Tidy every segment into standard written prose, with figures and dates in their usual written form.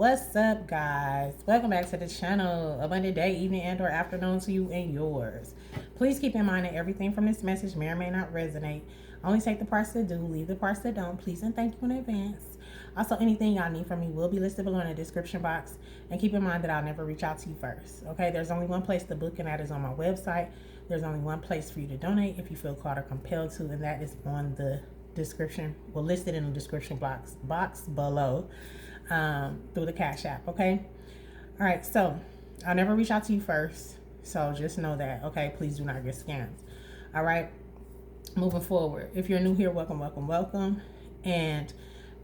What's up, guys? Welcome back to the channel. Abundant day, evening, and or afternoon to you and yours. Please keep in mind that everything from this message may or may not resonate. Only take the parts that do, leave the parts that don't. Please and thank you in advance. Also, anything y'all need from me will be listed below in the description box. And keep in mind that I'll never reach out to you first. Okay, there's only one place to book, and that is on my website. There's only one place for you to donate if you feel called or compelled to, and that is on the description, well, listed in the description box below. Through the Cash App, okay? All right, so I'll never reach out to you first, so just know that, okay? Please do not get scammed. All right, moving forward. If you're new here, welcome, welcome, welcome. And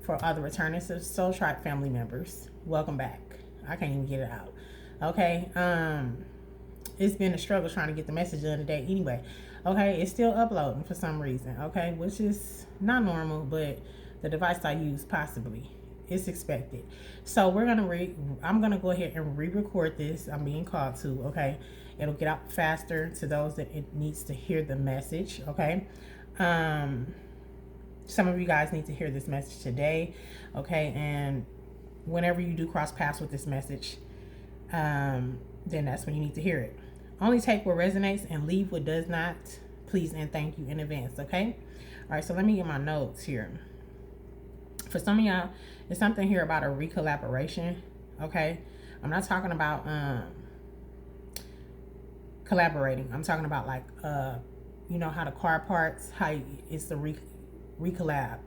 for all the returning Soul Tribe family members, welcome back. I can't even get it out, okay? It's been a struggle trying to get the message done today anyway, okay? It's still uploading for some reason, okay? Which is not normal, but the device I use possibly. It's expected. So I'm gonna go ahead and re-record this. I'm being called to, okay? It'll get out faster to those that it needs to hear the message, okay? Some of you guys need to hear this message today, okay? And whenever you do cross paths with this message, then that's when you need to hear it. Only take what resonates and leave what does not. Please and thank you in advance, okay? All right, so let me get my notes here. For some of y'all, there's something here about a re-collaboration, okay? I'm not talking about collaborating. I'm talking about like, you know how the car parts, how it's the re-collab,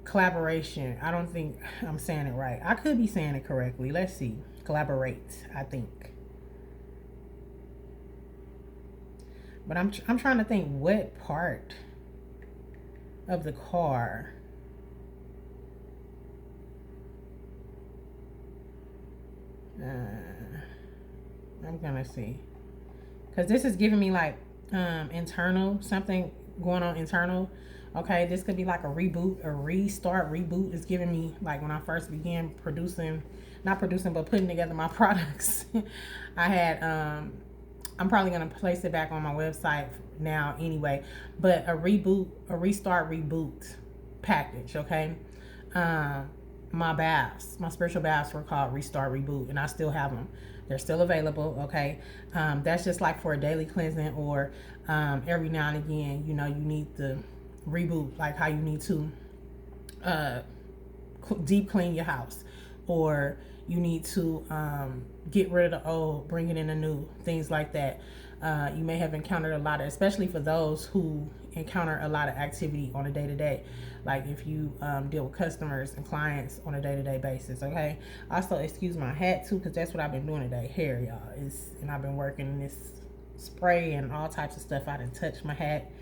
collaboration. I don't think I'm saying it right. I could be saying it correctly. Let's see. Collaborate, I think. But I'm trying to think what part of the car I'm gonna see, because this is giving me like internal, something going on internal, okay? This could be like a reboot, a restart. Reboot is giving me like when I first began producing, not producing but putting together my products. I had I'm probably gonna place it back on my website now anyway, but a reboot, a restart, reboot package, okay? My baths, my spiritual baths were called Restart Reboot, and I still have them. They're still available, okay? That's just like for a daily cleansing, or every now and again, you know, you need the reboot, like how you need to deep clean your house, or you need to get rid of the old, bring it in the new, things like that. You may have encountered a lot of, especially for those who encounter a lot of activity on a day-to-day, like if you deal with customers and clients on a day-to-day basis, okay? Also, excuse my hat too, because that's what I've been doing today. Hair, y'all, and I've been working in this spray and all types of stuff. I didn't touch my hat,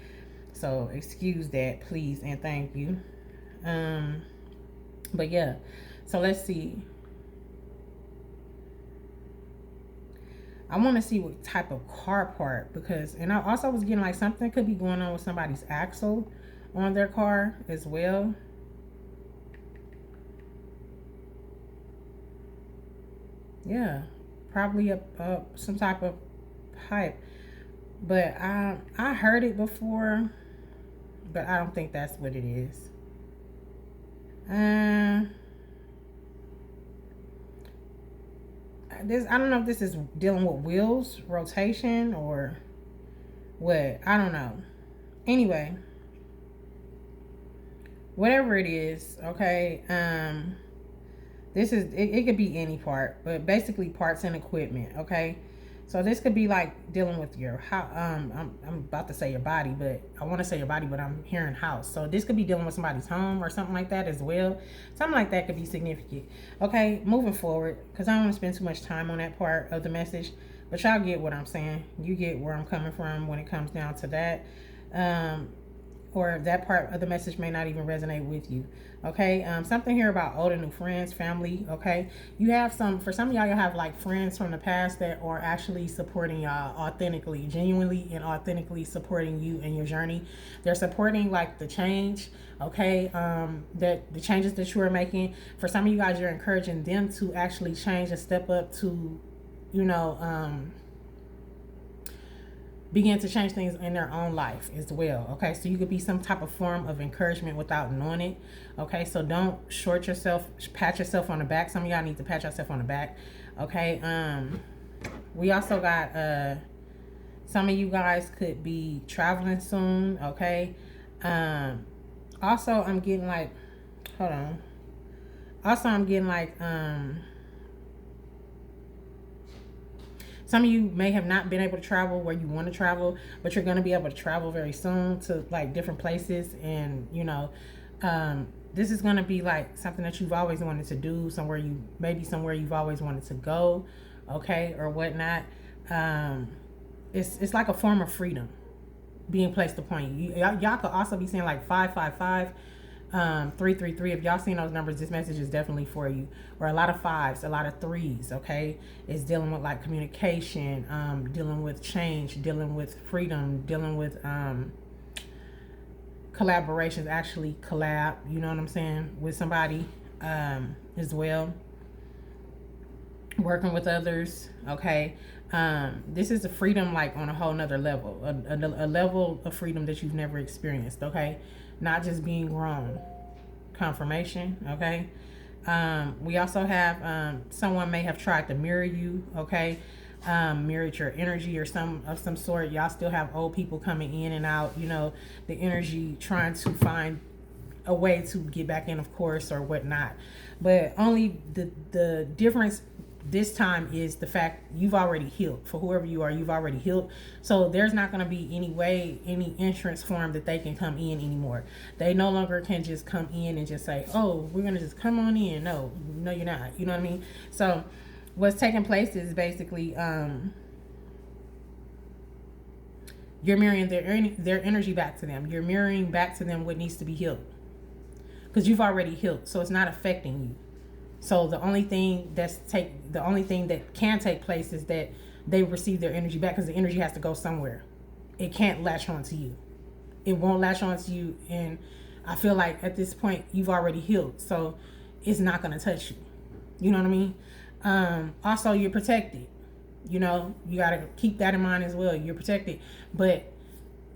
so excuse that, please and thank you. But yeah, so let's see. I want to see what type of car part, because, and I also was getting like something could be going on with somebody's axle on their car as well. Yeah, probably some type of pipe, but I heard it before, but I don't think that's what it is. I don't know if this is dealing with wheels rotation or what. I don't know. Anyway, whatever it is, okay. This is it could be any part, but basically parts and equipment, okay? So this could be like dealing with your house. I'm about to say your body, but I want to say your body, but I'm hearing house. So this could be dealing with somebody's home or something like that as well. Something like that could be significant. Okay, moving forward, because I don't want to spend too much time on that part of the message, but y'all get what I'm saying. You get where I'm coming from when it comes down to that. Or that part of the message may not even resonate with you, okay? Something here about old and new friends, family, okay? You have for some of y'all, you have like friends from the past that are actually supporting y'all authentically, genuinely and authentically supporting you and your journey. They're supporting like the change, okay? That the changes that you are making. For some of you guys, you're encouraging them to actually change and step up to, you know, begin to change things in their own life as well. Okay, so you could be some type of form of encouragement without knowing it. Okay, so don't short yourself, pat yourself on the back. Some of y'all need to pat yourself on the back. Okay, we also got some of you guys could be traveling soon. Okay, also I'm getting like, hold on, also I'm getting like some of you may have not been able to travel where you want to travel, but you're going to be able to travel very soon to like different places. And, you know, this is going to be like something that you've always wanted to do, somewhere you've always wanted to go, okay, or whatnot. It's like a form of freedom being placed upon you. Y'all could also be saying like 555. 333. If y'all seen those numbers, this message is definitely for you. Or a lot of fives, a lot of threes. Okay, it's dealing with like communication, dealing with change, dealing with freedom, dealing with collaborations. Actually, collab. You know what I'm saying, with somebody as well. Working with others. Okay. This is a freedom like on a whole nother level, a level of freedom that you've never experienced. Okay, not just being grown. Confirmation. Okay, we also have someone may have tried to mirror you. Okay, mirrored your energy or some sort. Y'all still have old people coming in and out, you know, the energy trying to find a way to get back in, of course, or whatnot. But only the difference this time is the fact you've already healed. For whoever you are, you've already healed. So there's not going to be any entrance form that they can come in anymore. They no longer can just come in and just say, oh, we're going to just come on in. No, you're not. You know what I mean? So what's taking place is basically you're mirroring their energy back to them. You're mirroring back to them what needs to be healed, because you've already healed. So it's not affecting you. So the only thing that can take place is that they receive their energy back, because the energy has to go somewhere. It can't latch on to you. It won't latch on to you. And I feel like at this point you've already healed, so it's not going to touch you. You know what I mean? Also, you're protected. You know, you got to keep that in mind as well. You're protected, but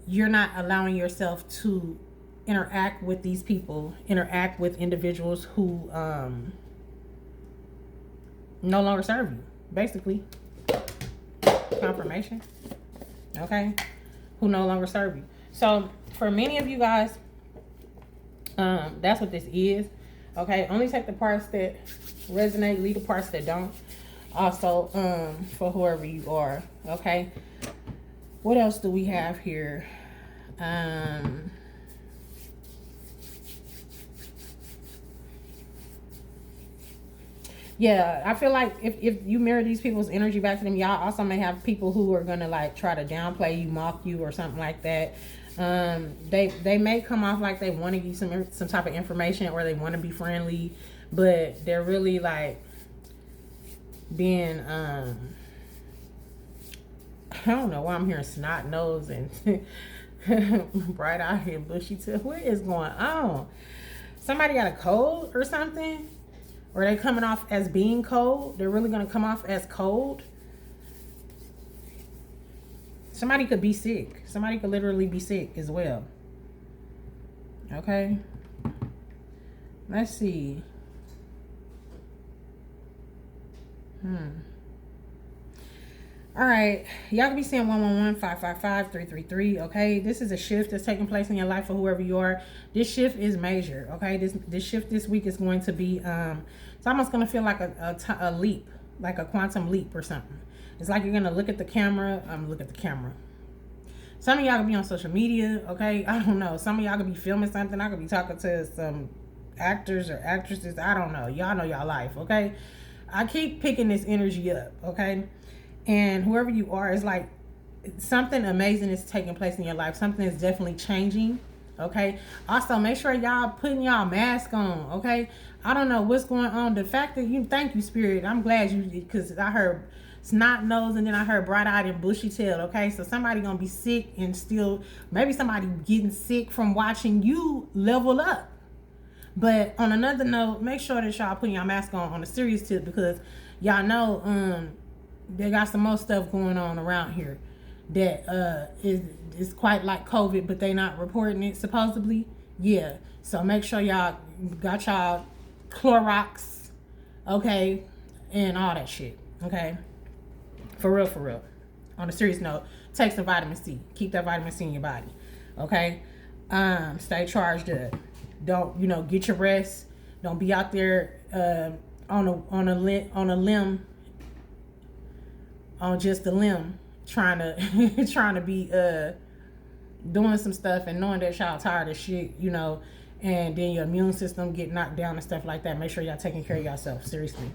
you're not allowing yourself to interact with these people, interact with individuals who no longer serve you, basically. Confirmation. Okay, who no longer serve you. So for many of you guys, that's what this is. Okay, only take the parts that resonate, leave the parts that don't. Also, for whoever you are. Okay, what else do we have here? Yeah, I feel like if you mirror these people's energy back to them, y'all also may have people who are gonna like try to downplay you, mock you, or something like that. They may come off like they want to give you some type of information, or they want to be friendly, but they're really like being I don't know why I'm hearing snot nose and bright eyed and bushy tail. What is going on? Somebody got a cold or something? Or they coming off as being cold? They're really going to come off as cold? Somebody could be sick. Somebody could literally be sick as well. Okay. Let's see. All right. Y'all can be seeing 111, 555, 333. Okay. This is a shift that's taking place in your life for whoever you are. This shift is major. Okay. This shift this week is going to be, it's almost going to feel like a leap, like a quantum leap or something. It's like you're going to look at the camera. Look at the camera. Some of y'all could be on social media. Okay. I don't know. Some of y'all could be filming something. I could be talking to some actors or actresses. I don't know. Y'all know y'all life. Okay. I keep picking this energy up. Okay. And whoever you are, is like something amazing is taking place in your life. Something is definitely changing. Okay. Also, make sure y'all putting y'all mask on. Okay. I don't know what's going on. The fact that thank you, Spirit. I'm glad you, because I heard snot nose and then I heard bright eyed and bushy tailed. Okay. So somebody gonna be sick, and still maybe somebody getting sick from watching you level up. But on another note, make sure that y'all putting y'all mask on a serious tip, because y'all know they got some more stuff going on around here. that is quite like COVID, but they not reporting it supposedly. Yeah. So make sure y'all got y'all Clorox, okay, and all that shit. Okay. For real, for real. On a serious note, take some vitamin C. Keep that vitamin C in your body. Okay. Stay charged up. Don't, get your rest. Don't be out there on just a limb trying to be doing some stuff and knowing that y'all tired of shit, and then your immune system get knocked down and stuff like that. Make sure y'all taking care of yourself, seriously.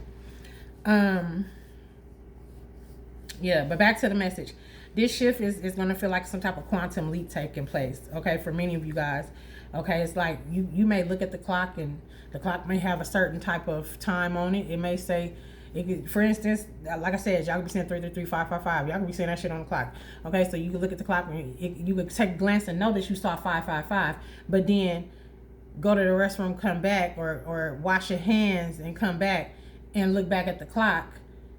Yeah, but back to the message. This shift is going to feel like some type of quantum leap taking place, okay, for many of you guys. Okay, it's like you may look at the clock, and the clock may have a certain type of time on it. It may say, for instance, like I said, y'all could be saying 333-555. Y'all could be saying that shit on the clock. Okay, so you can look at the clock, and you could take a glance and know that you saw 555, but then go to the restroom, come back, or wash your hands and come back and look back at the clock,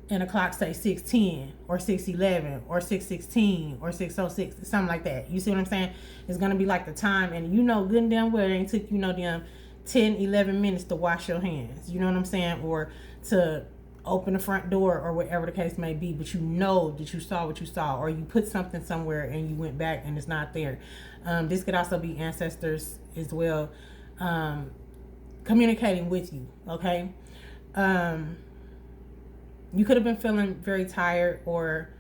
and the clock say 6:10 or 6:11 or 6:16 or 6:06, something like that. You see what I'm saying? It's gonna be like the time, and good and damn well it ain't took them 10-11 minutes to wash your hands. You know what I'm saying? Or to open the front door, or whatever the case may be. But you know that you saw what you saw, or you put something somewhere and you went back and it's not there. This could also be ancestors as well, communicating with you. Okay. You could have been feeling very tired, or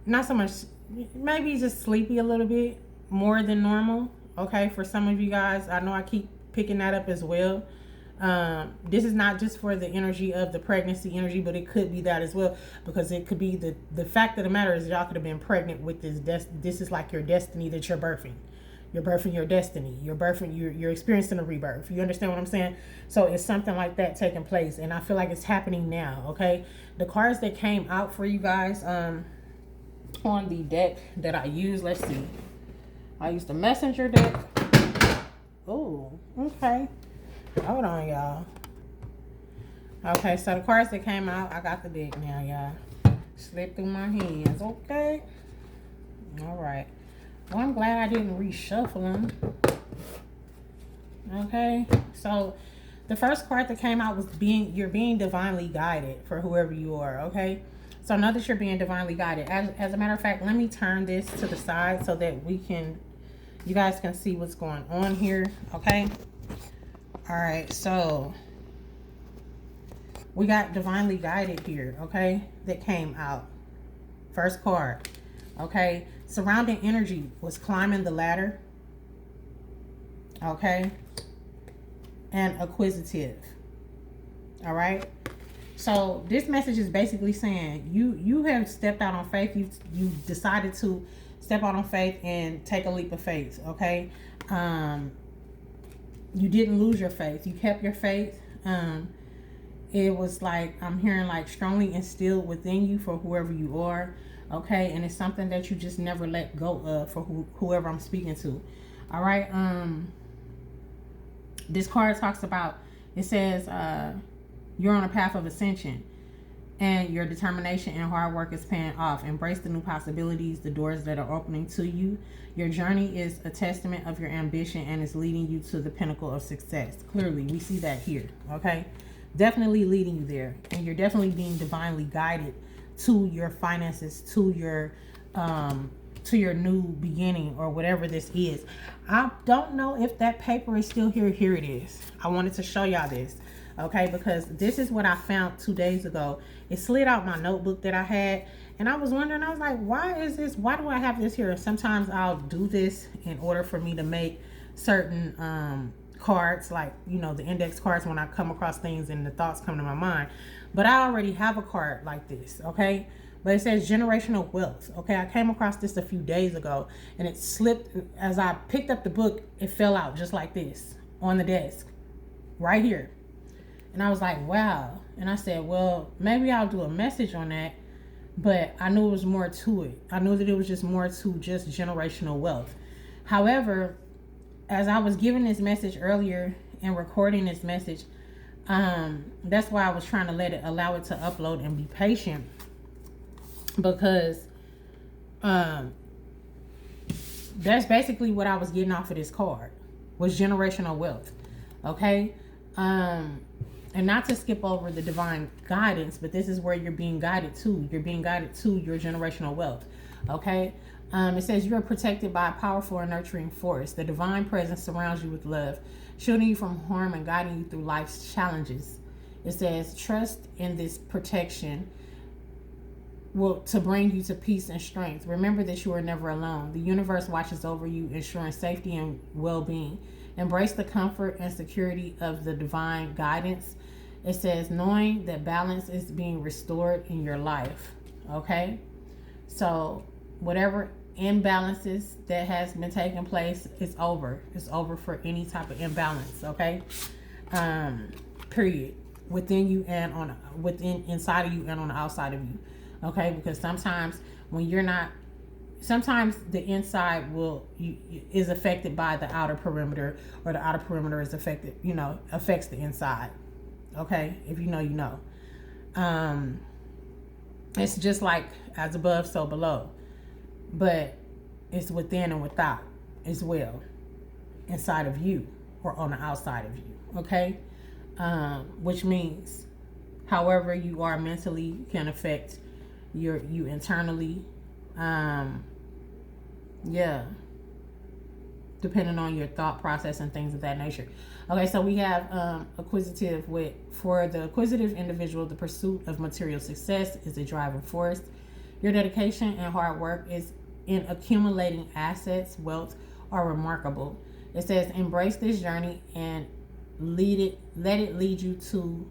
not so much, maybe just sleepy a little bit more than normal. Okay, for some of you guys, I know I keep picking that up as well. This is not just for the energy of the pregnancy energy, but it could be that as well, because it could be the fact of the matter is y'all could have been pregnant with this. This is like your destiny that you're birthing. You're birthing your destiny. You're experiencing a rebirth. You understand what I'm saying? So it's something like that taking place, and I feel like it's happening now. Okay, the cards that came out for you guys on the deck that I use. Let's see. I used the messenger deck. Oh, okay. Hold on, y'all. Okay, so the cards that came out, I got the deck now, y'all. Slip through my hands. Okay. All right. Well, I'm glad I didn't reshuffle them. Okay, so the first card that came out was you're being divinely guided for whoever you are. Okay, so know that you're being divinely guided. As a matter of fact, let me turn this to the side so that you guys can see what's going on here. Okay. All right, so we got divinely guided here. Okay, that came out. First card. Okay, surrounding energy was climbing the ladder. Okay, and acquisitive. All right, so this message is basically saying you have stepped out on faith. You decided to step out on faith and take a leap of faith. Okay, you didn't lose your faith. You kept your faith. It was like, I'm hearing like strongly instilled within you for whoever you are. Okay, and it's something that you just never let go of for whoever I'm speaking to. All right. This card talks about, it says you're on a path of ascension, and your determination and hard work is paying off. Embrace the new possibilities, the doors that are opening to you. Your journey is a testament of your ambition, and it's leading you to the pinnacle of success. Clearly, we see that here. Okay, definitely leading you there, and you're definitely being divinely guided to your finances, to your new beginning, or whatever this is. I don't know if that paper is still here. Here it is. I wanted to show y'all this, okay, because this is what I found 2 days ago. It slid out my notebook that I had, and I was wondering, I was like, why is this? Why do I have this here? And sometimes I'll do this in order for me to make certain cards, like, the index cards, when I come across things and the thoughts come to my mind. But I already have a card like this, okay? But it says generational wealth. Okay, I came across this a few days ago, and it slipped. As I picked up the book, it fell out just like this on the desk right here. And I was like, wow. And I said, well, maybe I'll do a message on that. But I knew it was more to it. I knew that it was just more to just generational wealth. However, as I was giving this message earlier and recording this message, that's why I was trying to allow it to upload and be patient, because Um, that's basically what I was getting off of this card, was generational wealth. Okay. And not to skip over the divine guidance, but this is where you're being guided to. You're being guided to your generational wealth. Okay. It says you are protected by a powerful and nurturing force. The divine presence surrounds you with love, shielding you from harm and guiding you through life's challenges. It says trust in this protection will to bring you to peace and strength. Remember that you are never alone. The universe watches over you, ensuring safety and well-being. Embrace the comfort and security of the divine guidance. It says knowing that balance is being restored in your life. Okay? So whatever imbalances that has been taking place, it's over. It's over for any type of imbalance. Okay? Period. Within you and inside of you and on the outside of you. Okay, because sometimes when you're not, sometimes the inside is affected by the outer perimeter, or the outer perimeter is affected, affects the inside. Okay, if you know, you know. It's just like as above, so below, but it's within and without as well, inside of you or on the outside of you. Okay, which means however you are mentally can affect you internally, depending on your thought process and things of that nature. Okay, so we have for the acquisitive individual, the pursuit of material success is a driving force. Your dedication and hard work is in accumulating assets, wealth are remarkable. It says embrace this journey and let it lead you to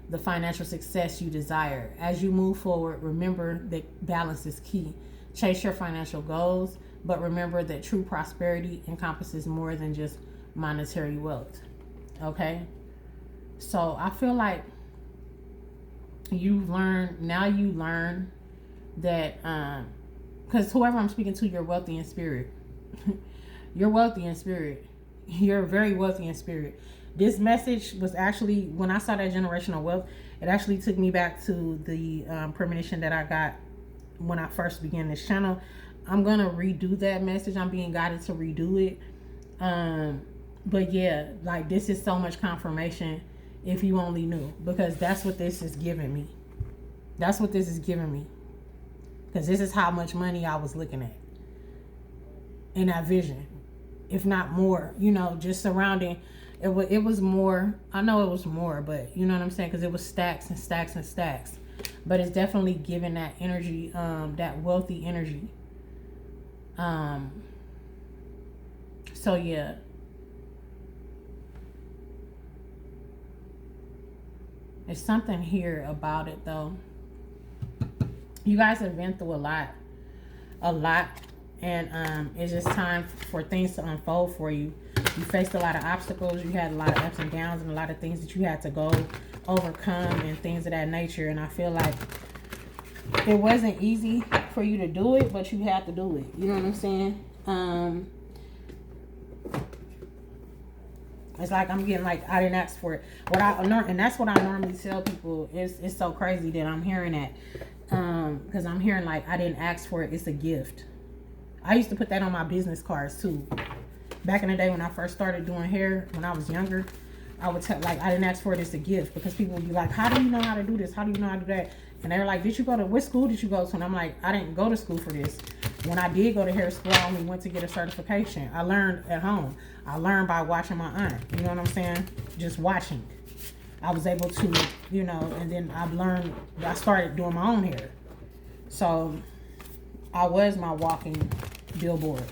the financial success you desire. As you move forward, remember that balance is key. Chase your financial goals, but remember that true prosperity encompasses more than just monetary wealth. Okay? So I feel like you learn that, because whoever I'm speaking to, you're wealthy in spirit. You're wealthy in spirit. You're very wealthy in spirit. This message was actually, when I saw that generational wealth, it actually took me back to the premonition that I got when I first began this channel. I'm going to redo that message. I'm being guided to redo it. But yeah, like this is so much confirmation if you only knew. Because that's what this is giving me. That's what this is giving me. Because this is how much money I was looking at in that vision. If not more, just surrounding. It was more. I know it was more, but you know what I'm saying? Because it was stacks and stacks and stacks. But it's definitely giving that energy, that wealthy energy. So yeah. There's something here about it though. You guys have been through a lot. And it's just time for things to unfold for you. You faced a lot of obstacles. You had a lot of ups and downs and a lot of things that you had to go overcome and things of that nature. And I feel like it wasn't easy for you to do it, but you had to do it. You know what I'm saying? It's like I'm getting like I didn't ask for it. And that's what I normally tell people. It's so crazy that I'm hearing that, because I'm hearing like I didn't ask for it. It's a gift. I used to put that on my business cards too. Back in the day when I first started doing hair, when I was younger, I would tell like I didn't ask for it. It's a gift, because people would be like, "How do you know how to do this? How do you know how to do that?" And they're like, what school did you go to? And I'm like, I didn't go to school for this. When I did go to hair school, I only went to get a certification. I learned at home. I learned by watching my aunt. You know what I'm saying? Just watching. I was able to, and then I started doing my own hair. So I was my walking billboard.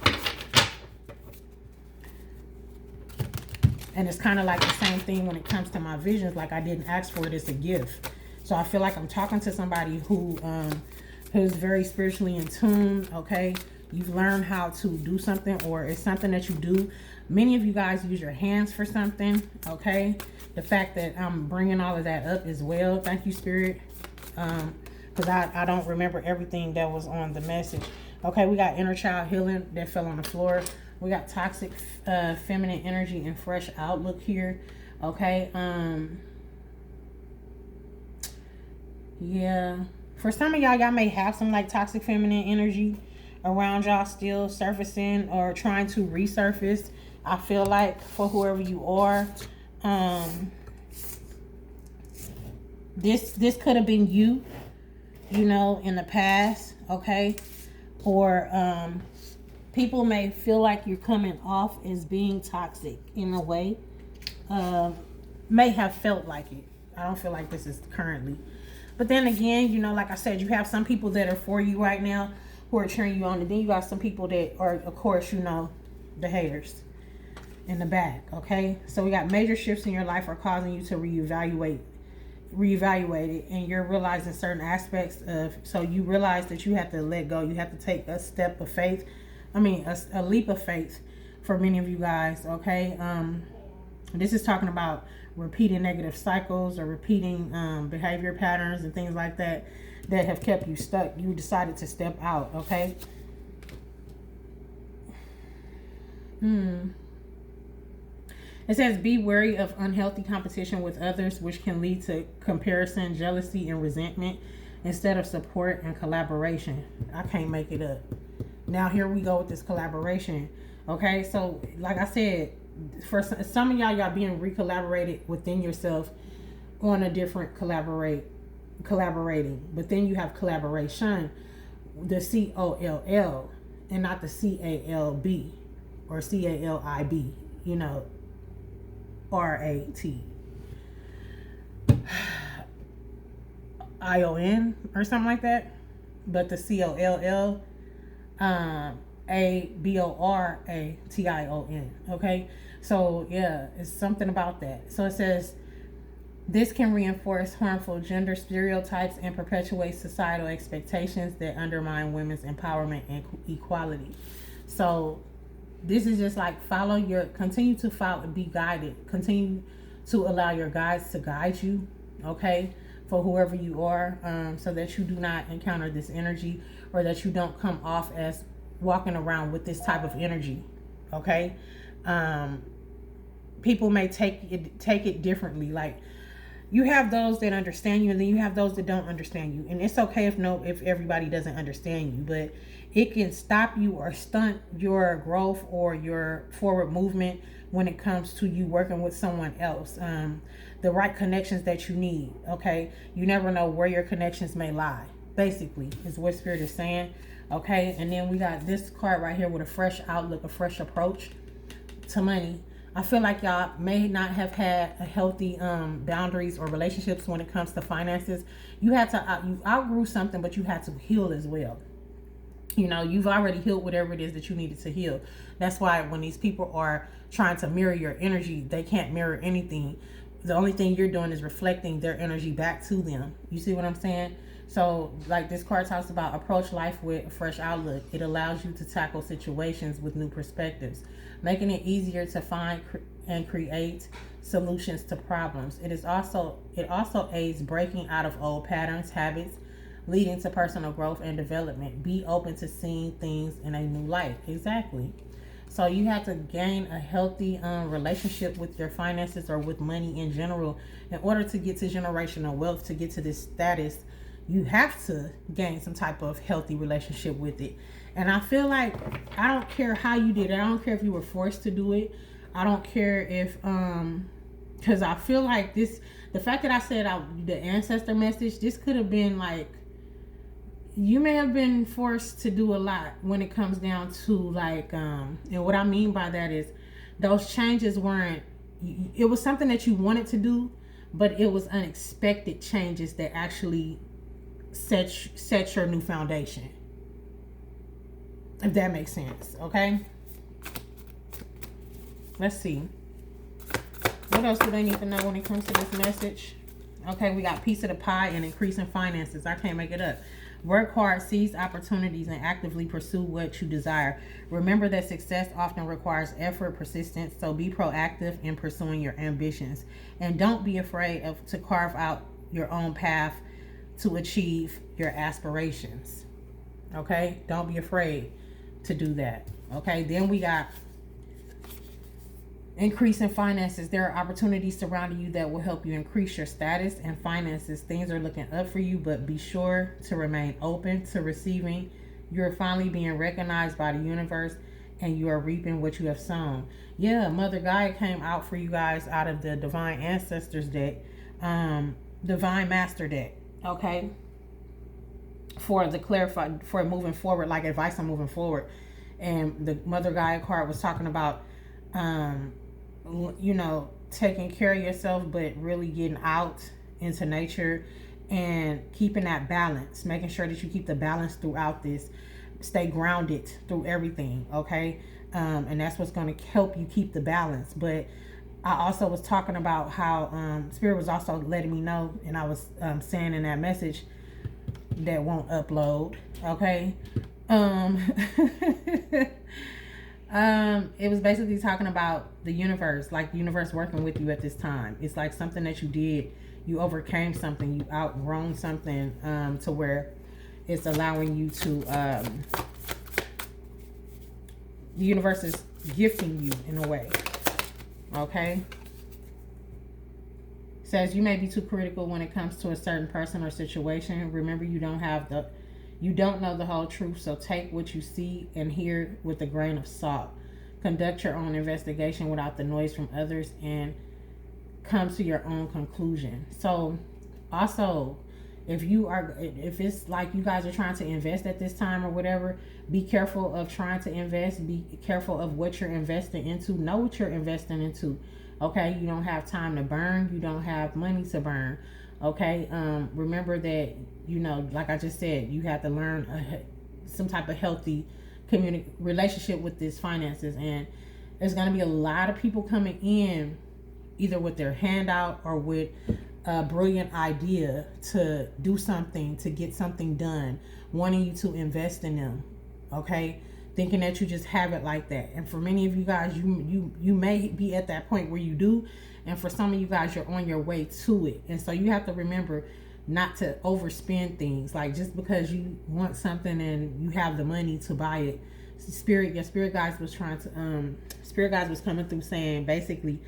And it's kind of like the same thing when it comes to my visions. Like I didn't ask for it. It's a gift. So I feel like I'm talking to somebody who's very spiritually in tune. Okay, you've learned how to do something, or it's something that you do. Many of you guys use your hands for something. Okay, the fact that I'm bringing all of that up as well. Thank you, Spirit, because I don't remember everything that was on the message. Okay, we got inner child healing that fell on the floor. We got toxic feminine energy and fresh outlook here. Okay, yeah, for some of y'all may have some like toxic feminine energy. around y'all still surfacing or trying to resurface. I feel like for whoever you are, this could have been you, you know, in the past, okay? Or people may feel like you're coming off as being toxic in a way. May have felt like it. I don't feel like this is currently. But then again, you know, like I said, you have some people that are for you right now who are cheering you on. And then you got some people that are, of course, you know, the haters in the back, okay? So we got major shifts in your life are causing you to reevaluate it, and you're realizing certain aspects of, so you realize that you have to let go. You have to take a step of faith. I mean, a leap of faith for many of you guys, okay? This is talking about repeating negative cycles or repeating behavior patterns and things like that that have kept you stuck. You decided to step out, okay? It says, be wary of unhealthy competition with others, which can lead to comparison, jealousy, and resentment instead of support and collaboration. I can't make it up. Now, here we go with this collaboration. Okay, so like I said, for some of y'all being recollaborated within yourself on a different collaborating. But then you have collaboration, the COLL, and not the CALB or CALIB, you know, RAT ION or something like that. But the COLL, ABORATION. Okay, so yeah, it's something about that. So it says this can reinforce harmful gender stereotypes and perpetuate societal expectations that undermine women's empowerment and equality. So this is just like continue to follow and be guided. Continue to allow your guides to guide you, okay, for whoever you are, so that you do not encounter this energy, or that you don't come off as walking around with this type of energy, okay? People may take it differently. Like, you have those that understand you, and then you have those that don't understand you. And it's okay if everybody doesn't understand you, but it can stop you or stunt your growth or your forward movement when it comes to you working with someone else. The right connections that you need, okay? You never know where your connections may lie, basically, is what Spirit is saying, okay? And then we got this card right here with a fresh outlook, a fresh approach to money. I feel like y'all may not have had a healthy boundaries or relationships when it comes to finances. You outgrew something, but you had to heal as well. You know, you've already healed whatever it is that you needed to heal. That's why when these people are trying to mirror your energy, they can't mirror anything. The only thing you're doing is reflecting their energy back to them. You see what I'm saying? So, like this card talks about, approach life with a fresh outlook. It allows you to tackle situations with new perspectives, making it easier to find and create solutions to problems. It also aids breaking out of old patterns, habits, leading to personal growth and development. Be open to seeing things in a new light. Exactly. So you have to gain a healthy relationship with your finances or with money in general in order to get to generational wealth, to get to this status. You have to gain some type of healthy relationship with it. And I feel like, I don't care how you did it. I don't care if you were forced to do it. I don't care if, because I feel like the fact that I said the ancestor message, this could have been like, you may have been forced to do a lot when it comes down to like, and what I mean by that is those changes it was something that you wanted to do, but it was unexpected changes that actually set your new foundation, if that makes sense. Okay, let's see what else do they need to know when it comes to this message. Okay, we got piece of the pie and increasing finances. I can't make it up. Work hard, seize opportunities, and actively pursue what you desire. Remember that success often requires effort, persistence, so be proactive in pursuing your ambitions. And don't be afraid to carve out your own path to achieve your aspirations. Okay? Don't be afraid to do that. Okay? Then we got increase in finances. There are opportunities surrounding you that will help you increase your status and finances. Things are looking up for you, but be sure to remain open to receiving You're finally being recognized by the universe, and you are reaping what you have sown. Yeah, Mother Gaia came out for you guys out of the Divine Ancestors deck, Divine Master deck. Okay, for the clarify for moving forward, like advice on moving forward. And the Mother Gaia card was talking about, you know, taking care of yourself, but really getting out into nature and keeping that balance, making sure that you keep the balance throughout this, stay grounded through everything. Okay. And that's what's going to help you keep the balance. But I also was talking about how Spirit was also letting me know, and I was saying in that message that won't upload. Okay. It was basically talking about the universe, like the universe working with you at this time. It's like something that you did, you overcame something, you outgrown something, to where it's allowing you to, the universe is gifting you in a way. Okay. Says you may be too critical when it comes to a certain person or situation. Remember, you don't know the whole truth, so take what you see and hear with a grain of salt. Conduct your own investigation without the noise from others and come to your own conclusion. So also, if it's like you guys are trying to invest at this time or whatever, be careful of trying to invest. Be careful of what you're investing into. Know what you're investing into. Okay, you don't have time to burn. You don't have money to burn. Okay, remember that, you know, like I just said, you have to learn some type of healthy relationship with this finances. And there's going to be a lot of people coming in either with their hand out or with a brilliant idea to do something, to get something done, wanting you to invest in them. Okay, thinking that you just have it like that. And for many of you guys, you may be at that point where you do, and for some of you guys, you're on your way to it. And so you have to remember not to overspend things. Like, just because you want something and you have the money to buy it, your spirit guides was trying to spirit guides was coming through saying basically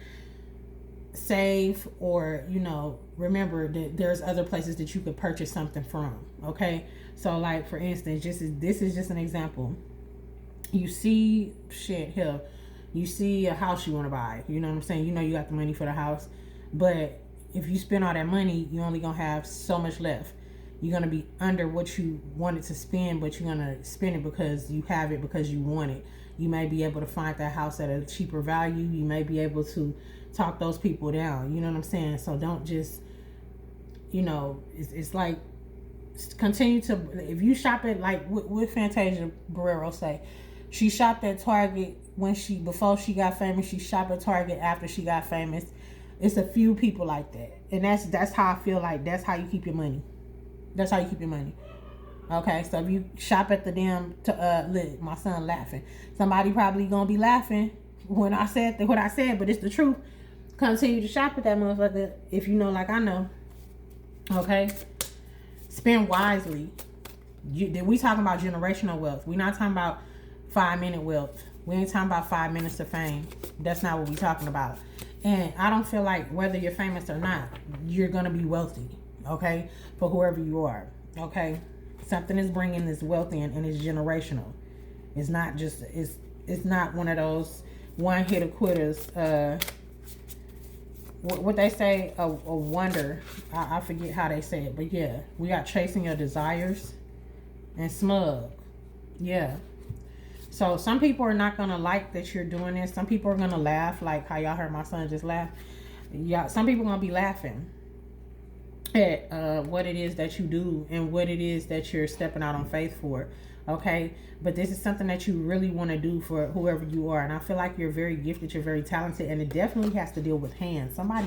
save, or, you know, remember that there's other places that you could purchase something from. Okay, so like for instance, this is just an example. You see shit here, you see a house you want to buy, you know what I'm saying, you know you got the money for the house, but if you spend all that money, you only gonna have so much left. You're gonna be under what you wanted to spend, but you're gonna spend it because you have it, because you want it. You may be able to find that house at a cheaper value. You may be able to talk those people down, you know what I'm saying? So don't just, you know, it's like, continue to, if you shop at, like what Fantasia Barrero say, she shopped at Target before she got famous. She shopped at Target after she got famous. It's a few people like that, and that's how I feel like that's how you keep your money. That's how you keep your money. Okay, so if you shop at the damn, look, my son laughing. Somebody probably gonna be laughing when I said what I said, but it's the truth. Continue to shop at that motherfucker if you know, like I know. Okay, spend wisely. We talking about generational wealth. We're not talking about 5-minute wealth. We ain't talking about 5 minutes of fame. That's not what we talking about. And I don't feel like whether you're famous or not, you're gonna be wealthy. Okay, for whoever you are. Okay, something is bringing this wealth in, and it's generational. It's not just it's not one of those one hit quitters. What they say, a wonder. I forget how they say it, but yeah, we got chasing your desires and smug. Yeah. So some people are not gonna like that you're doing this. Some people are gonna laugh, like how y'all heard my son just laugh. Yeah, some people are gonna be laughing at what it is that you do and what it is that you're stepping out on faith for. Okay, but this is something that you really want to do for whoever you are, and I feel like you're very gifted, you're very talented, and it definitely has to deal with hands. Somebody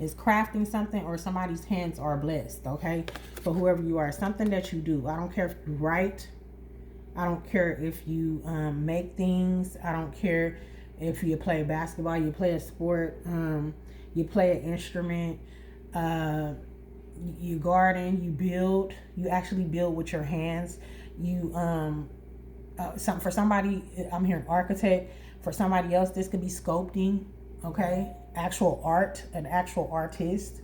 is crafting something, or somebody's hands are blessed. Okay, for whoever you are, something that you do. I don't care if you write, I don't care if you make things, I don't care if you play basketball, you play a sport, you play an instrument, you garden, you build, you actually build with your hands. You for somebody, I'm hearing architect. For somebody else, this could be sculpting. Okay, actual art, an actual artiste.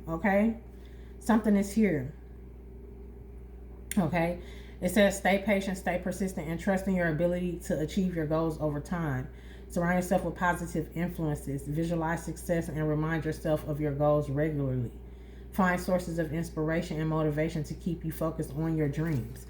Okay, something is here. Okay, It says stay patient, stay persistent, and trust in your ability to achieve your goals over time. Surround yourself with positive influences. Visualize success and remind yourself of your goals regularly. Find sources of inspiration and motivation to keep you focused on your dreams.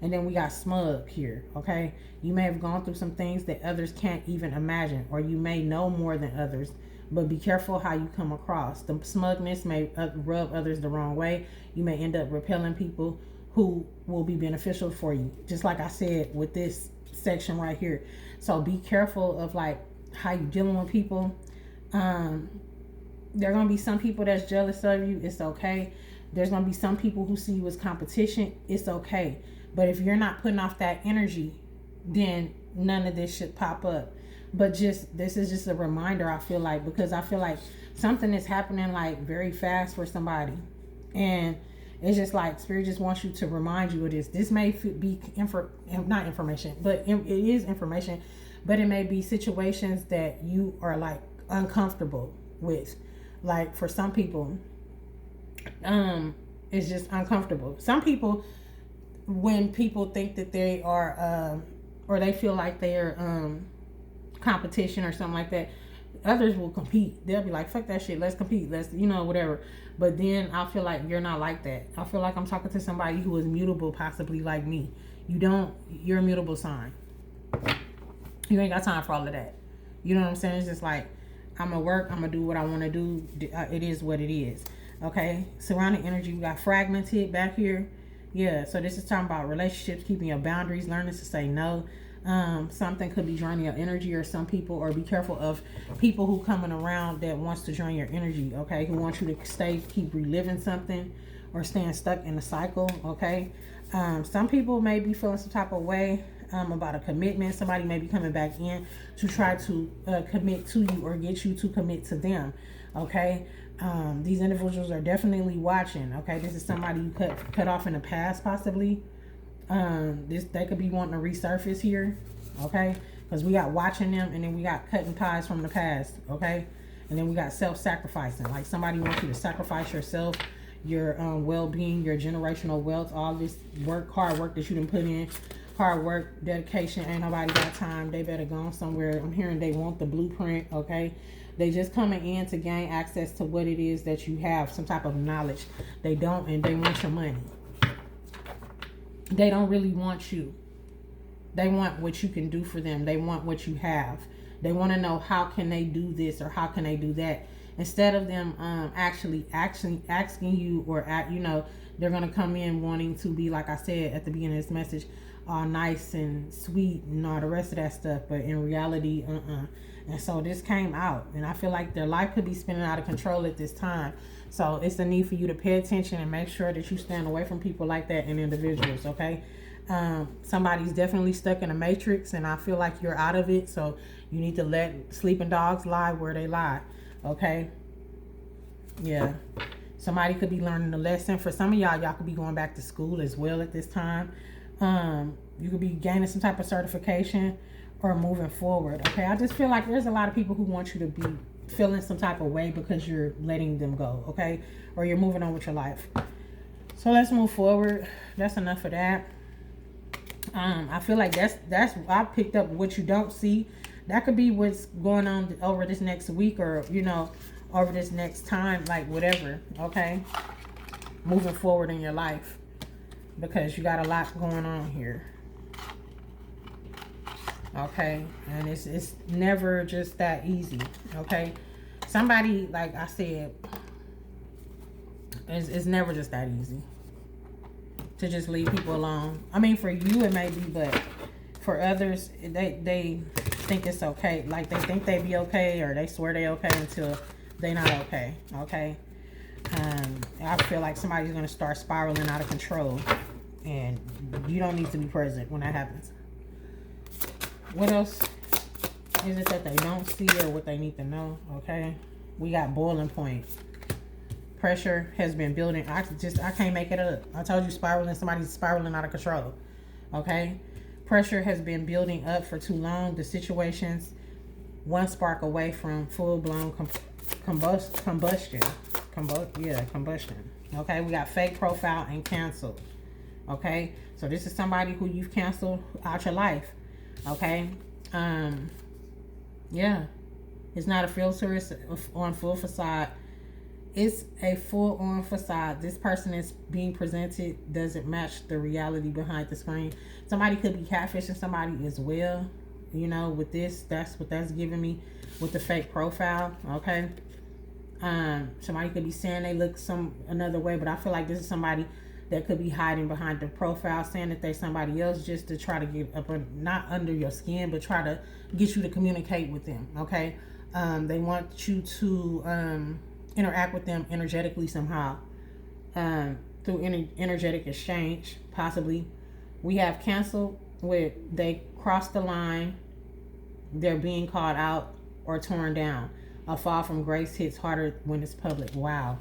And then we got smug here, okay? You may have gone through some things that others can't even imagine, or you may know more than others, but be careful how you come across. The smugness may rub others the wrong way. You may end up repelling people who will be beneficial for you, just like I said with this section right here. So be careful of like how you dealing with people. There are gonna be some people that's jealous of you. It's okay. There's gonna be some people who see you as competition. It's okay. But if you're not putting off that energy, then none of this should pop up. But this is just a reminder, I feel like, because I feel like something is happening like very fast for somebody, and it's just like Spirit just wants you to remind you of this. This may be not information, but it is information, but it may be situations that you are like uncomfortable with. Like for some people, it's just uncomfortable. Some people, when people think that they are, or they feel like they're competition or something like that, others will compete. They'll be like, fuck that shit, let's compete, let's, whatever. But then I feel like you're not like that. I feel like I'm talking to somebody who is mutable, possibly like me. You're a mutable sign. You ain't got time for all of that. You know what I'm saying? It's just like, I'm gonna work, I'm gonna do what I want to do. It is what it is. Okay, surrounding energy, we got fragmented back here. Yeah, so this is talking about relationships, keeping your boundaries, learning to say no. Something could be draining your energy, or some people, or be careful of people who coming around that wants to drain your energy, okay, who want you to keep reliving something or staying stuck in a cycle, okay. Some people may be feeling some type of way about a commitment. Somebody may be coming back in to try to commit to you or get you to commit to them, okay. These individuals are definitely watching, okay. This is somebody you cut off in the past, possibly. They could be wanting to resurface here, okay, because we got watching them, and then we got cutting ties from the past, okay, and then we got self-sacrificing, like somebody wants you to sacrifice yourself, your well-being, your generational wealth, all this hard work that you done put in, hard work, dedication. Ain't nobody got time. They better go somewhere. I'm hearing they want the blueprint, okay. They just coming in to gain access to what it is that you have, some type of knowledge. They don't, and they want your money. They don't really want you. They want what you can do for them. They want what you have. They want to know how can they do this or how can they do that. Instead of them actually asking you, or they're going to come in wanting to be, like I said at the beginning of this message, all nice and sweet and all the rest of that stuff. But in reality, And so this came out, and I feel like their life could be spinning out of control at this time. So it's the need for you to pay attention and make sure that you stand away from people like that and individuals, okay? Somebody's definitely stuck in a matrix, and I feel like you're out of it. So you need to let sleeping dogs lie where they lie, okay? Yeah. Somebody could be learning a lesson. For some of y'all could be going back to school as well at this time. You could be gaining some type of certification or moving forward, okay? I just feel like there's a lot of people who want you to be feeling some type of way because you're letting them go, okay? Or you're moving on with your life. So let's move forward. That's enough of that. I feel like that's I picked up what you don't see. That could be what's going on over this next week, or over this next time, like whatever, okay? Moving forward in your life, because you got a lot going on here. Okay, and it's never just that easy, okay? Somebody, like I said, it's never just that easy to just leave people alone. I mean, for you it may be, but for others, they think it's okay. Like they think they be okay, or they swear they okay until they not okay, okay? I feel like somebody's gonna start spiraling out of control, and you don't need to be present when that happens. What else is it that they don't see, or what they need to know? Okay, we got boiling point. Pressure has been building. I can't make it up. I told you somebody's spiraling out of control. Okay, pressure has been building up for too long. The situation's one spark away from full-blown combustion. Okay, we got fake profile and canceled. Okay, so this is somebody who you've canceled out your life. Okay, yeah, it's not a filter, it's on full facade. It's a full-on facade. This person is being presented doesn't match the reality behind the screen. Somebody could be catfishing somebody as well. You know, with this, that's what that's giving me with the fake profile. Okay, somebody could be saying they look another way, but I feel like this is somebody that could be hiding behind the profile, saying that they're somebody else just to try to get up, not under your skin, but try to get you to communicate with them. Okay, they want you to interact with them energetically somehow, through energetic exchange, possibly. We have canceled with they crossed the line, they're being called out or torn down. A fall from grace hits harder when it's public. Wow.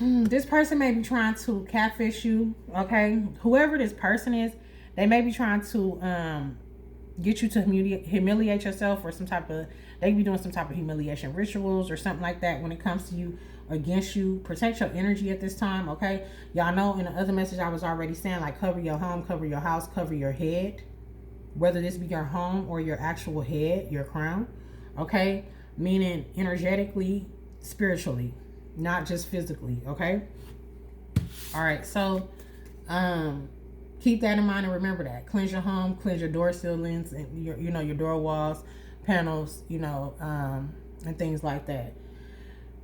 This person may be trying to catfish you. Okay, whoever this person is, they may be trying to get you to humiliate yourself, or some type of, they be doing some type of humiliation rituals or something like that when it comes to you, against you. Protect your energy at this time. Okay, y'all know in the other message I was already saying, like, cover your home, cover your house, cover your head, whether this be your home or your actual head, your crown. Okay, meaning energetically, spiritually, not just physically. Okay, all right, so keep that in mind and remember that. Cleanse your home, cleanse your door ceilings and your, you know, your door walls, panels, you know, and things like that.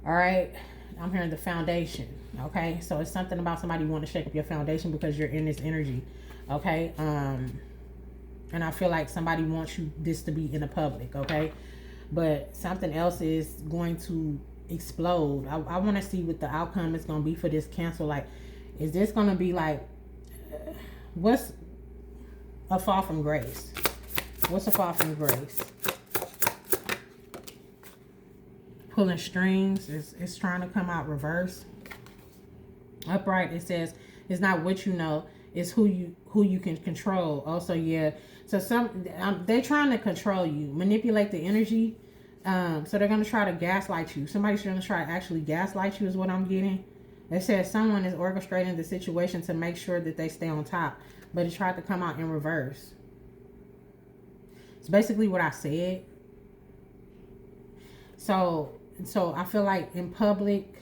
All right, I'm hearing the foundation. Okay, so it's something about somebody wanting to shake up your foundation because you're in this energy. Okay, and I feel like somebody wants this to be in the public. Okay, but something else is going to explode. I want to see what the outcome is going to be for this cancel. Like, is this going to be like, what's a fall from grace? What's a fall from grace? Pulling strings. It's trying to come out reverse. Upright, it says it's not what you know, it's who you can control. Also, yeah. So they're trying to control you, manipulate the energy. So they're gonna try to gaslight you. Somebody's gonna try to actually gaslight you, is what I'm getting. It says someone is orchestrating the situation to make sure that they stay on top, but it tried to come out in reverse. It's basically what I said. So I feel like in public,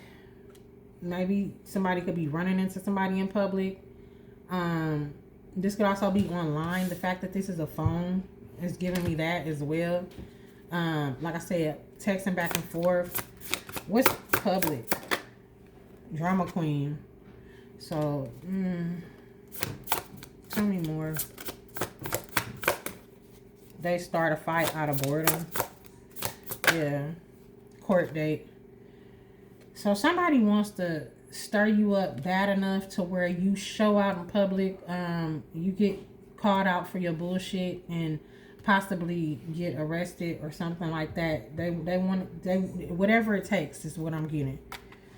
maybe somebody could be running into somebody in public. This could also be online. The fact that this is a phone is giving me that as well. Like I said, texting back and forth. What's public? Drama queen. So, tell me more. They start a fight out of boredom. Yeah. Court date. So somebody wants to stir you up bad enough to where you show out in public. You get called out for your bullshit and possibly get arrested or something like that. They whatever it takes is what I'm getting.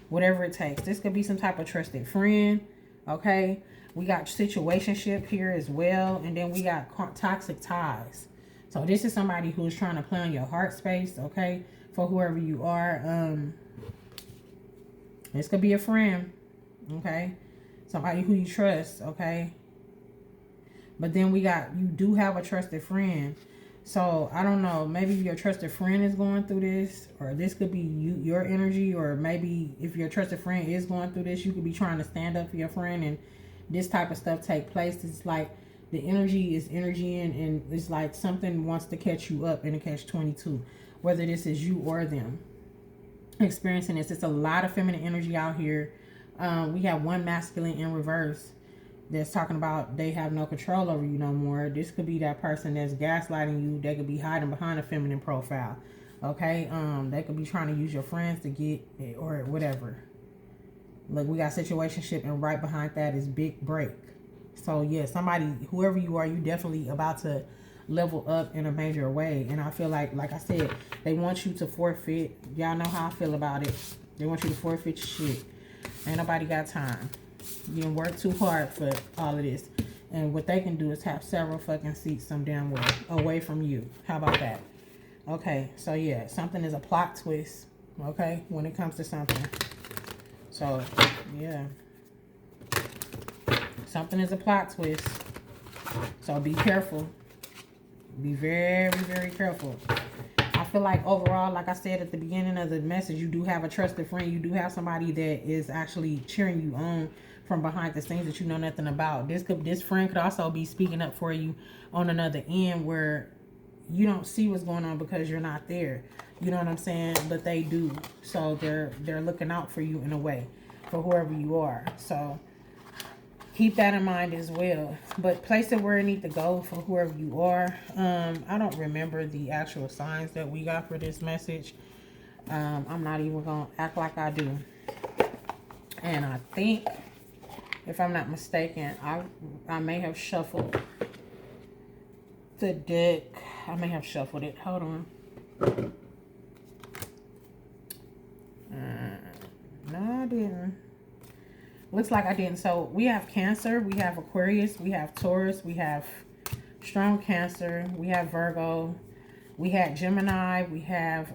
Whatever it takes. This could be some type of trusted friend. Okay, we got situationship here as well, and then we got toxic ties. So this is somebody who's trying to play on your heart space. Okay, for whoever you are. This could be a friend. Okay, somebody who you trust. Okay, but then we got, you do have a trusted friend. So I don't know, maybe your trusted friend is going through this, or this could be your energy, or maybe if your trusted friend is going through this, you could be trying to stand up for your friend, and this type of stuff take place. It's like the energy is energy, and it's like something wants to catch you up in a catch-22, whether this is you or them experiencing this. It's a lot of feminine energy out here. We have one masculine in reverse that's talking about they have no control over you no more. This could be that person that's gaslighting you. They could be hiding behind a feminine profile. Okay, they could be trying to use your friends to get, or whatever. Look, we got situationship, and right behind that is big break. So yeah, somebody, whoever you are, you definitely about to level up in a major way. And I feel like I said, they want you to forfeit. Y'all know how I feel about it. They want you to forfeit your shit. Ain't nobody got time. You can work too hard for all of this, and what they can do is have several fucking seats some damn way away from you. How about that? Okay, so yeah, something is a plot twist. Okay, when it comes to something. So yeah, Something is a plot twist. So be careful. Be very, very careful. I feel like overall, like I said at the beginning of the message, you do have a trusted friend. You do have somebody that is actually cheering you on from behind the scenes that you know nothing about. This friend could also be speaking up for you on another end where you don't see what's going on because you're not there. You know what I'm saying? But they do. So they're looking out for you in a way, for whoever you are. So keep that in mind as well. But place it where it needs to go for whoever you are. I don't remember the actual signs that we got for this message. I'm not even going to act like I do. And I think, if I'm not mistaken, I may have shuffled the deck. I may have shuffled it. Hold on. No, I didn't. Looks like I didn't. So we have Cancer, we have Aquarius, we have Taurus, we have strong Cancer, we have Virgo, we had Gemini, we have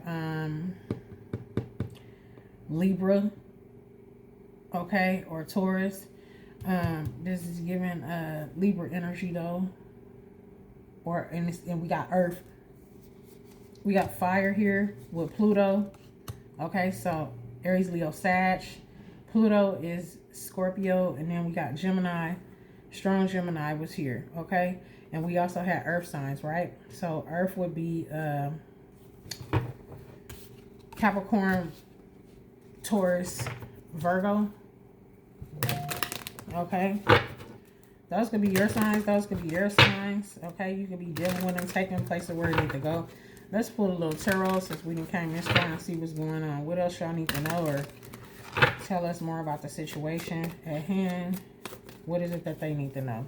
Libra, okay, or Taurus. This is giving Libra energy though. And we got Earth. We got fire here with Pluto. Okay, so Aries, Leo, Sag. Pluto is Scorpio, and then we got Gemini. Strong Gemini was here, okay? And we also had Earth signs, right? So Earth would be Capricorn, Taurus, Virgo. Okay? Those could be your signs. Those could be their signs. Okay? You could be dealing with them, taking place of where you need to go. Let's pull a little tarot since we didn't came this far and see what's going on. What else y'all need to know or tell us more about the situation at hand? What is it that they need to know?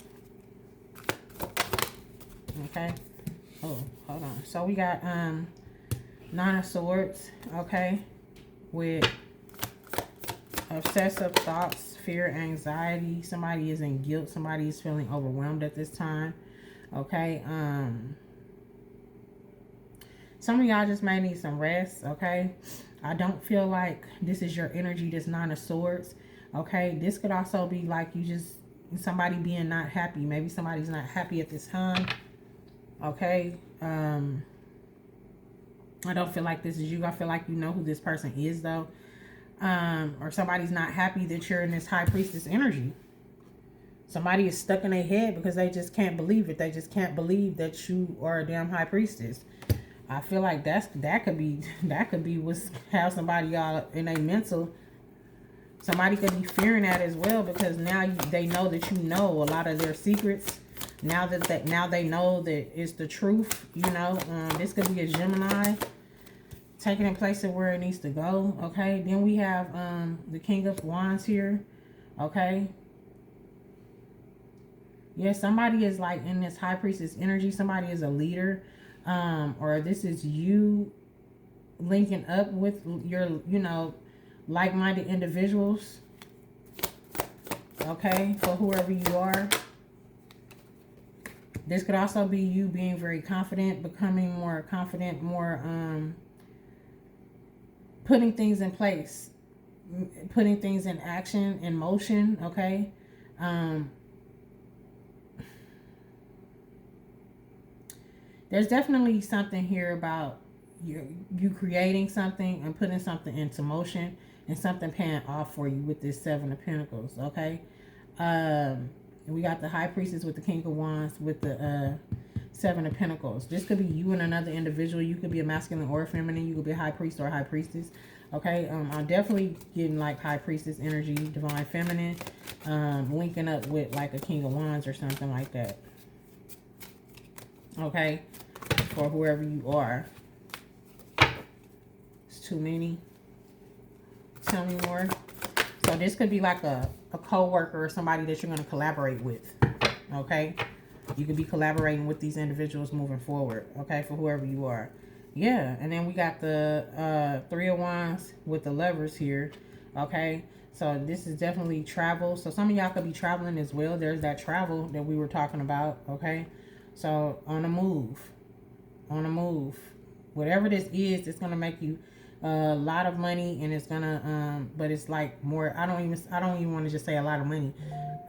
Okay. Oh, hold on. So we got Nine of Swords, okay, with obsessive thoughts, fear, anxiety. Somebody is in guilt. Somebody is feeling overwhelmed at this time. Okay. Some of y'all just may need some rest, okay? I don't feel like this is your energy, this Nine of Swords, okay? This could also be like you just, somebody being not happy. Maybe somebody's not happy at this time, okay? I don't feel like this is you. I feel like you know who this person is, though. Or somebody's not happy that you're in this High Priestess energy. Somebody is stuck in their head because they just can't believe it. They just can't believe that you are a damn High Priestess. I feel like that could be what's how somebody all in a mental. Somebody could be fearing that as well because now they know that you know a lot of their secrets. Now they know that it's the truth. You know, this could be a Gemini taking in place of where it needs to go. Okay, then we have the King of Wands here. Okay. Yeah, somebody is like in this High Priestess energy. Somebody is a leader. Or this is you linking up with your, you know, like-minded individuals. Okay, for whoever you are. This could also be you being very confident, becoming more confident, more putting things in place, putting things in action, in motion. Okay. There's definitely something here about you creating something and putting something into motion and something paying off for you with this Seven of Pentacles, okay? We got the High Priestess with the King of Wands with the Seven of Pentacles. This could be you and another individual. You could be a masculine or a feminine. You could be a High Priest or a High Priestess, okay? I'm definitely getting like High Priestess energy, Divine Feminine, linking up with like a King of Wands or something like that. Okay, for whoever you are. It's too many. Tell me more. So this could be like a co-worker or somebody that you're going to collaborate with. Okay, you could be collaborating with these individuals moving forward. Okay, for whoever you are. Yeah, and then we got the Three of Wands with the Lovers here. Okay, so this is definitely travel. So some of y'all could be traveling as well. There's that travel that we were talking about. Okay. So on the move, whatever this is, it's going to make you a lot of money, and it's gonna but it's like more, I don't even want to just say a lot of money.